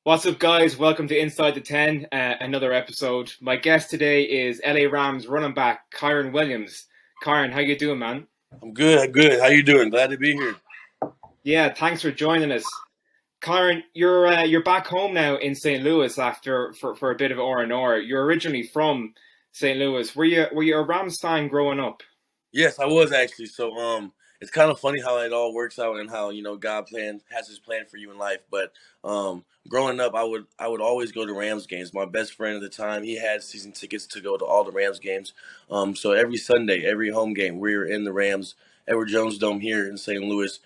What's up, guys? Welcome to Inside the 10, another episode. My guest today is LA Rams running back Kyren Williams. Kyren, how you doing, man? I'm good. I'm good. How you doing? Glad to be here. Yeah, thanks for joining us. Kyren, you're back home now in St. Louis after for a bit of R&R. You're originally from St. Louis. Were you a Rams fan growing up? Yes, I was actually. It's kind of funny how it all works out and how God has His plan for you in life. But growing up, I would always go to Rams games. My best friend at the time, he had season tickets to go to all the Rams games. So every Sunday, every home game, we were in the Rams Edward Jones Dome here in St. Louis.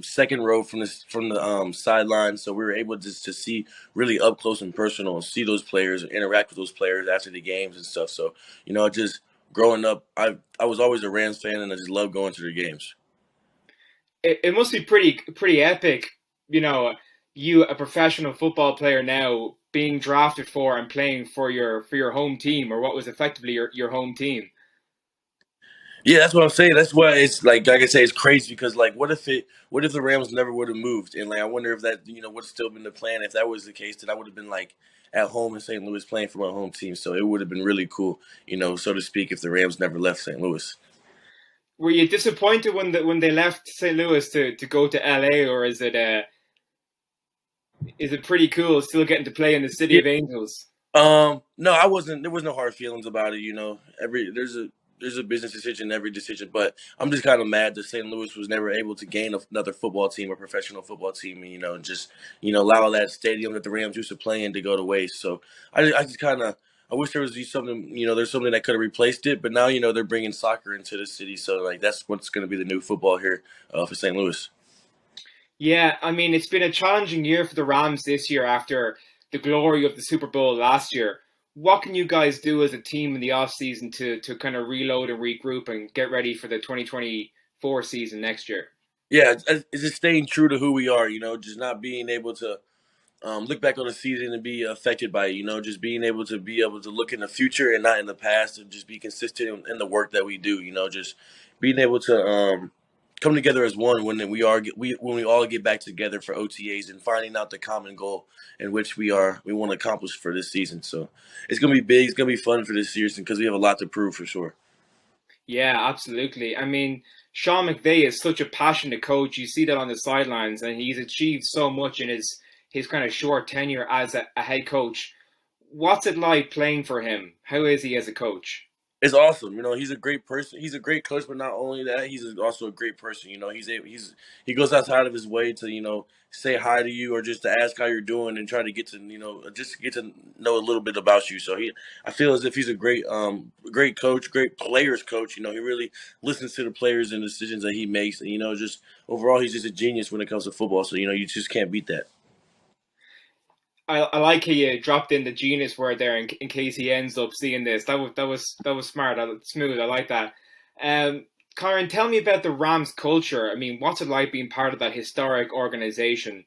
Second row from the sideline, so we were able to see really up close and personal and see those players, interact with those players after the games and stuff. So just growing up, I was always a Rams fan, and I just loved going to their games. It must be pretty epic, you know, you a professional football player now being drafted for and playing for your home team or what was effectively your home team. Yeah, that's what I'm saying. That's why it's like I say, it's crazy because like, what if the Rams never would have moved, and like I wonder if that would have still been the plan. If that was the case, then I would have been like at home in St. Louis playing for my home team. So it would have been really cool, so to speak, if the Rams never left St. Louis. Were you disappointed when they left St. Louis to go to LA, or is it pretty cool still getting to play in the City of Angels? No, I wasn't. There was no hard feelings about it. There's a business decision in every decision, but I'm just kind of mad that St. Louis was never able to gain another football team, a professional football team, and just allow that stadium that the Rams used to play in to go to waste. So I just kind of. I wish there was something, there's something that could have replaced it, but now, they're bringing soccer into the city. So, like, that's what's going to be the new football here for St. Louis. Yeah, I mean it's been a challenging year for the Rams this year after the glory of the Super Bowl last year. What can you guys do as a team in the off season to kind of reload and regroup and get ready for the 2024 season next year? Yeah, it's just staying true to who we are, just not being able to look back on the season and be affected by it. Just being able to look in the future and not in the past, and just be consistent in the work that we do. Just being able to come together as one when we all get back together for OTAs and finding out the common goal in which we want to accomplish for this season. So it's gonna be big. It's gonna be fun for this season because we have a lot to prove for sure. Yeah, absolutely. I mean, Sean McVay is such a passionate coach. You see that on the sidelines, and he's achieved so much in his kind of short tenure as a head coach. What's it like playing for him? How is he as a coach? It's awesome. He's a great person. He's a great coach, but not only that, he's also a great person. He goes outside of his way to say hi to you or just to ask how you're doing and try to get to just get to know a little bit about you. So I feel as if he's a great coach, great players coach. He really listens to the players and decisions that he makes, and just overall he's just a genius when it comes to football. So you just can't beat that. I like how you dropped in the genius word there in case he ends up seeing this. That was smart, smooth. I like that. Kyren, tell me about the Rams culture. I mean, what's it like being part of that historic organization?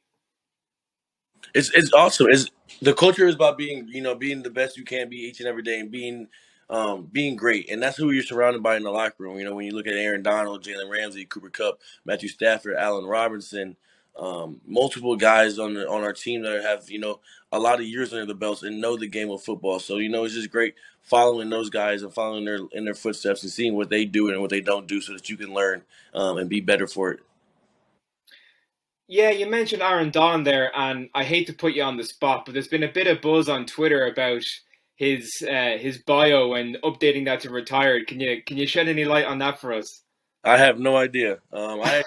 It's awesome. It's the culture is about being the best you can be each and every day and being great, and that's who you're surrounded by in the locker room. When you look at Aaron Donald, Jalen Ramsey, Cooper Kupp, Matthew Stafford, Allen Robinson, multiple guys on our team that have a lot of years under the belts and know the game of football. So it's just great following those guys and following their footsteps and seeing what they do and what they don't do, so that you can learn and be better for it. Yeah, you mentioned Aaron Donald there, and I hate to put you on the spot, but there's been a bit of buzz on Twitter about his bio and updating that to retired. Can you shed any light on that for us? I have no idea. I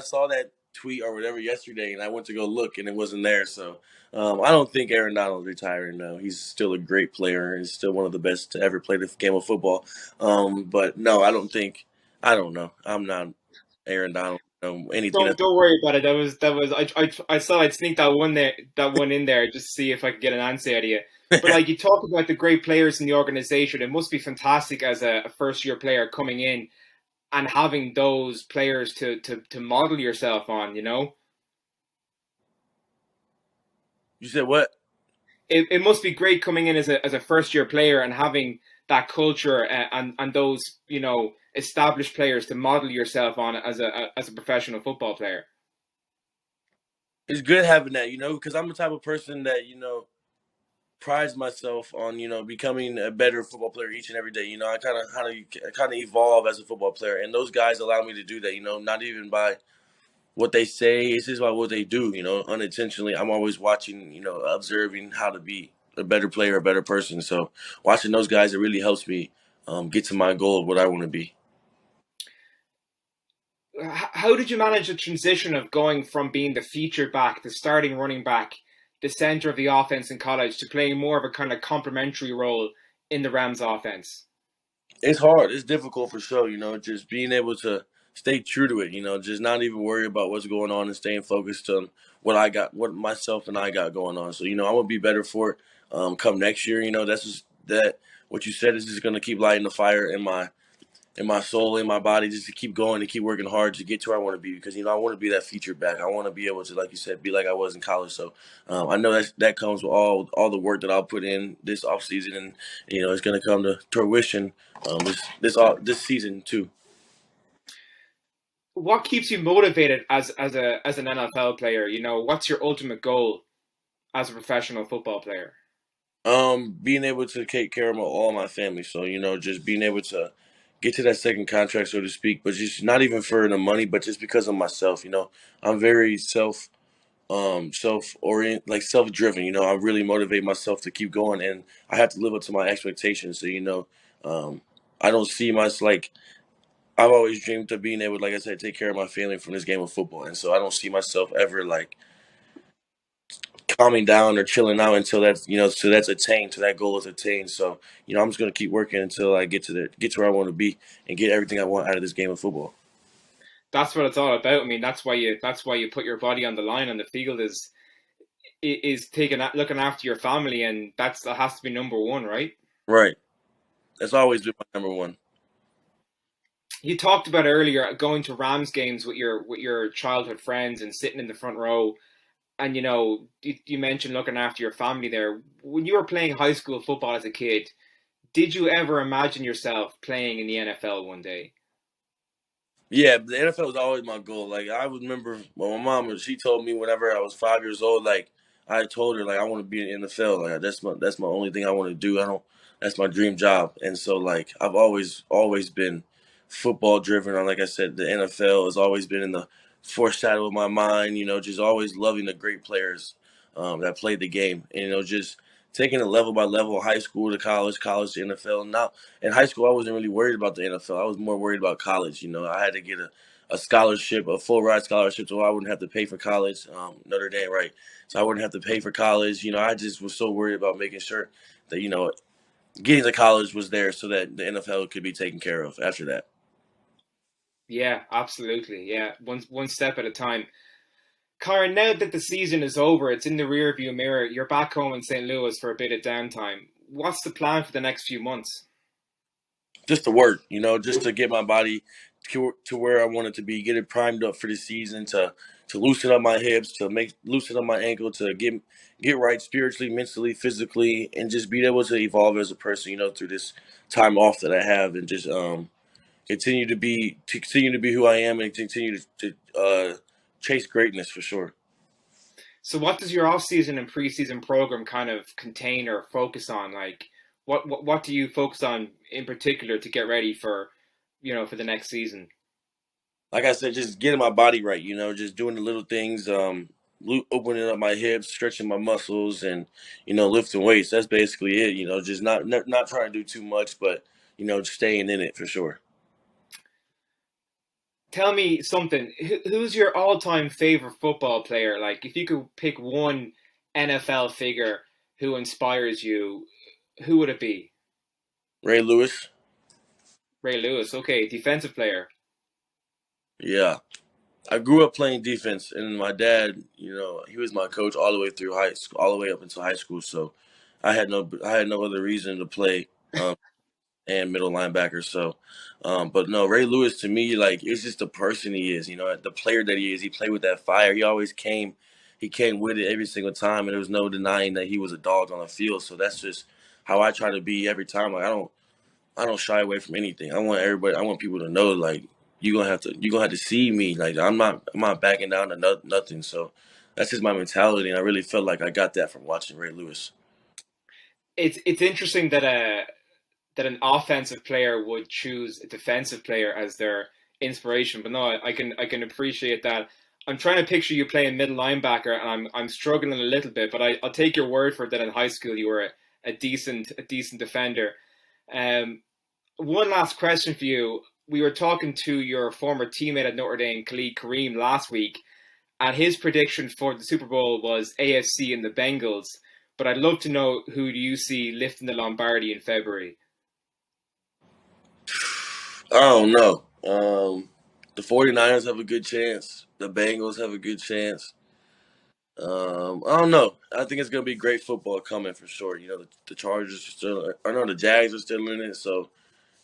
saw that tweet or whatever yesterday, and I went to go look, and it wasn't there. So I don't think Aaron Donald's retiring. No, he's still a great player. He's still one of the best to ever play the game of football. But no, I don't think. I don't know. I'm not Aaron Donald. Anything. Don't worry about it. That was I thought I'd sneak that one in there just to see if I could get an answer out of you. But like you talk about the great players in the organization, it must be fantastic as a first year player coming in and having those players to model yourself on. You said what? It must be great coming in as a first year player and having that culture and those established players to model yourself on as a professional football player. it's good having that, because I'm the type of person that prides myself on becoming a better football player each and every day. I kind of evolve as a football player, and those guys allow me to do that. Not even by what they say, it's just by what they do. Unintentionally, I'm always watching, observing how to be a better player, a better person. So watching those guys, it really helps me get to my goal of what I want to be. How did you manage the transition of going from being the featured back, the starting running back, the center of the offense in college, to playing more of a kind of complementary role in the Rams offense? It's hard. It's difficult for sure. Just being able to stay true to it. Just not even worry about what's going on and staying focused on what I got, what myself and I got going on. So I'm gonna be better for it. Come next year, that's just that. What you said is just gonna keep lighting the fire in my soul, in my body, just to keep going and keep working hard to get to where I want to be. Because I want to be that featured back. I want to be able to, like you said, be like I was in college. So I know that comes with all the work that I'll put in this off season, and it's going to come to fruition this season too. What keeps you motivated as an NFL player? What's your ultimate goal as a professional football player? Being able to take care of all my family. So just being able to get to that second contract, so to speak, but just not even for the money, but just because of myself. I'm very self orient, like self driven. I really motivate myself to keep going, and I have to live up to my expectations. So I don't see myself like I've always dreamed of being able, like I said, take care of my family from this game of football, and so I don't see myself ever like calming down or chilling out until that's attained, till that goal is attained. So I'm just gonna keep working until I get to where I want to be and get everything I want out of this game of football. That's what it's all about. I mean, that's why you put your body on the line on the field is taking looking after your family, and that has to be number one, right? Right. That's always been my number one. You talked about earlier going to Rams games with your childhood friends and sitting in the front row, and you mentioned looking after your family there. When you were playing high school football as a kid, did you ever imagine yourself playing in the NFL one day? Yeah, the NFL was always my goal. Like I remember when my mom, she told me whenever I was 5 years old, like I told her like I want to be in the NFL. Like that's my only thing I want to do. I don't. That's my dream job. And so like I've always been football driven. Like I said, the NFL has always been in the foreshadow of my mind. Just always loving the great players that played the game. And just taking it level by level, high school to college, college to NFL. Now in high school, I wasn't really worried about the NFL. I was more worried about college. I had to get a scholarship, a full ride scholarship, so I wouldn't have to pay for college. Notre Dame, right? So I wouldn't have to pay for college. I just was so worried about making sure that getting to college was there so that the NFL could be taken care of after that. Yeah, absolutely. Yeah, one step at a time. Kyren, now that the season is over, it's in the rearview mirror. You're back home in St. Louis for a bit of downtime. What's the plan for the next few months? Just to work, just to get my body to where I want it to be, get it primed up for the season, to loosen up my hips, to make loosen up my ankle, to get right spiritually, mentally, physically, and just be able to evolve as a person, through this time off that I have, and just continue to be who I am and continue to chase greatness for sure. So, what does your off-season and preseason program kind of contain or focus on? Like, what do you focus on in particular to get ready for the next season? Like I said, just getting my body right, just doing the little things, opening up my hips, stretching my muscles, and lifting weights. That's basically it. Just not trying to do too much, but just staying in it for sure. Tell me something. Who's your all-time favorite football player? Like, if you could pick one NFL figure who inspires you, who would it be? Ray Lewis, Ray Lewis. Okay, defensive player. yeah. I grew up playing defense, and my dad, he was my coach all the way through high school, all the way up until high school. So I had no other reason to play. And middle linebacker. So, but no, Ray Lewis to me, like it's just the person he is. The player that he is. He played with that fire. He came with it every single time, and there was no denying that he was a dog on the field. So that's just how I try to be every time. Like I don't shy away from anything. I want people to know like you're gonna have to see me. Like I'm not backing down to nothing. So that's just my mentality, and I really felt like I got that from watching Ray Lewis. It's interesting that an offensive player would choose a defensive player as their inspiration. But no, I can appreciate that. I'm trying to picture you playing middle linebacker, and I'm struggling a little bit. But I'll take your word for it that in high school you were a decent defender. Um, One last question for you. We were talking to your former teammate at Notre Dame, Khalid Kareem, last week, and his prediction for the Super Bowl was AFC and the Bengals. But I'd love to know, who do you see lifting the Lombardi in February? I don't know. The 49ers have a good chance. The Bengals have a good chance. I don't know. I think it's gonna be great football coming for sure. You know, the Chargers are still, I know the Jags are still in it, so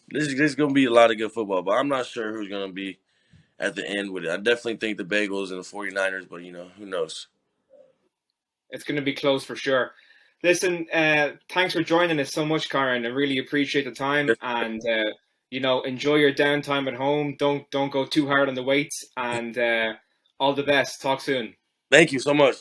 this is gonna be a lot of good football. But I'm not sure who's gonna be at the end with it. I definitely think the Bengals and the 49ers, but you know, who knows? It's going to be close for sure. Listen, thanks for joining us so much, Kyren. I really appreciate the time, and enjoy your downtime at home. Don't go too hard on the weights, and all the best. Talk soon. Thank you so much.